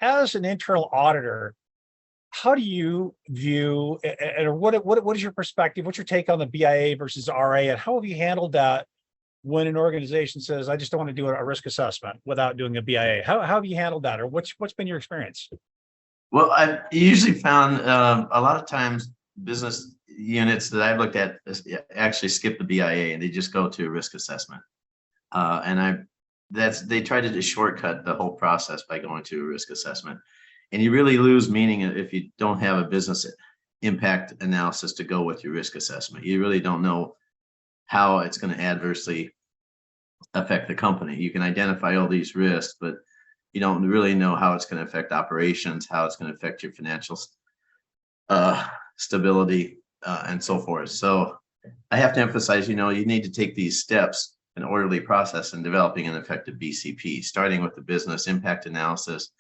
as an internal auditor, how do you view, and what is your perspective? What's your take on the BIA versus RA, and how have you handled that when an organization says, I just don't want to do a risk assessment without doing a BIA? How have you handled that, or what's been your experience? Well, I've usually found a lot of times business units that I've looked at actually skip the BIA and they just go to a risk assessment. They try to just shortcut the whole process by going to a risk assessment. And you really lose meaning if you don't have a business impact analysis to go with your risk assessment. You really don't know how it's going to adversely affect the company. You can identify all these risks, but you don't really know how it's going to affect operations, how it's going to affect your financial stability, and so forth. So I have to emphasize, you need to take these steps, an orderly process in developing an effective BCP, starting with the business impact analysis,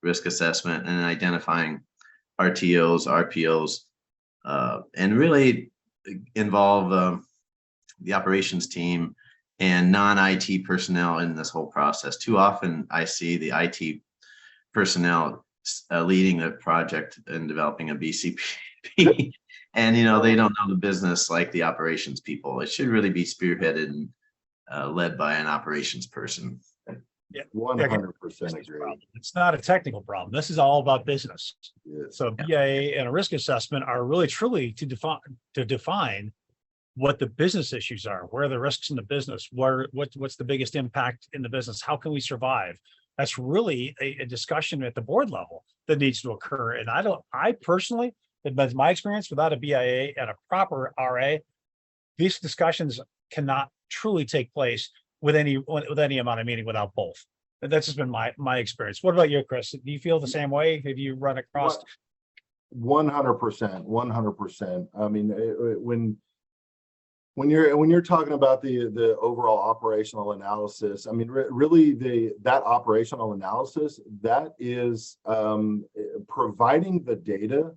risk assessment, and identifying RTOs, RPOs, and really involve the operations team and non-IT personnel in this whole process. Too often I see the IT personnel leading the project and developing a BCP and they don't know the business like the operations people. It should really be spearheaded and led by an operations person. Yeah, 100% agree. It's not a technical problem. This is all about business. Yeah. So BIA and a risk assessment are really truly to define what the business issues are, where are the risks in the business, what's the biggest impact in the business, how can we survive? That's really a discussion at the board level that needs to occur. And I personally, that's my experience, without a BIA and a proper RA, these discussions cannot truly take place with any amount of meeting without both. That's just been my experience. What about you, Chris? Do you feel the same way? Have you run across? 100%. I mean, when you're talking about the overall operational analysis, I mean, really that operational analysis, that is providing the data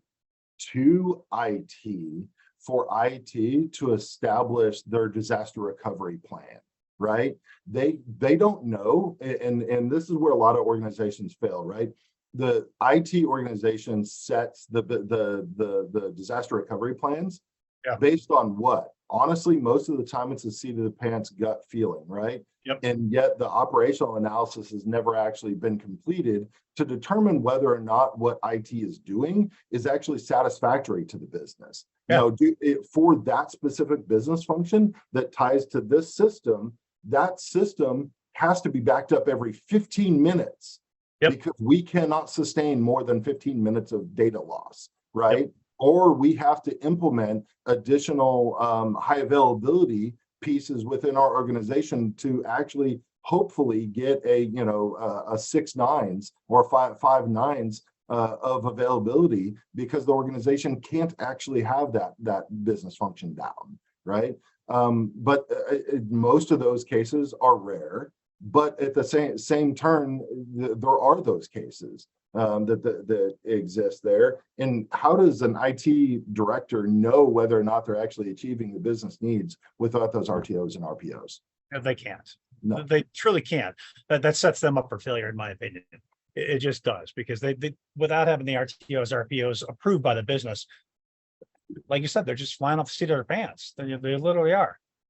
to IT for IT to establish their disaster recovery plan. Right? They don't know, and this is where a lot of organizations fail. Right? The IT organization sets the disaster recovery plans based on what? Honestly, most of the time it's a seat of the pants gut feeling, right? Yep. And yet the operational analysis has never actually been completed to determine whether or not what IT is doing is actually satisfactory to the business. Yeah. For that specific business function that ties to this system, that system has to be backed up every 15 minutes because we cannot sustain more than 15 minutes of data loss, right? Yep. Or we have to implement additional high availability pieces within our organization to actually hopefully get a 6 nines or 5 nines of availability, because the organization can't actually have that business function down, right? But most of those cases are rare, but at the same turn, there are those cases that exist there. And how does an IT director know whether or not they're actually achieving the business needs without those RTOs and RPOs? They can't. No. They truly can't. That sets them up for failure, in my opinion. It just does, because they without having the RTOs, RPOs approved by the business, like you said, they're just flying off the seat of their pants. They literally are.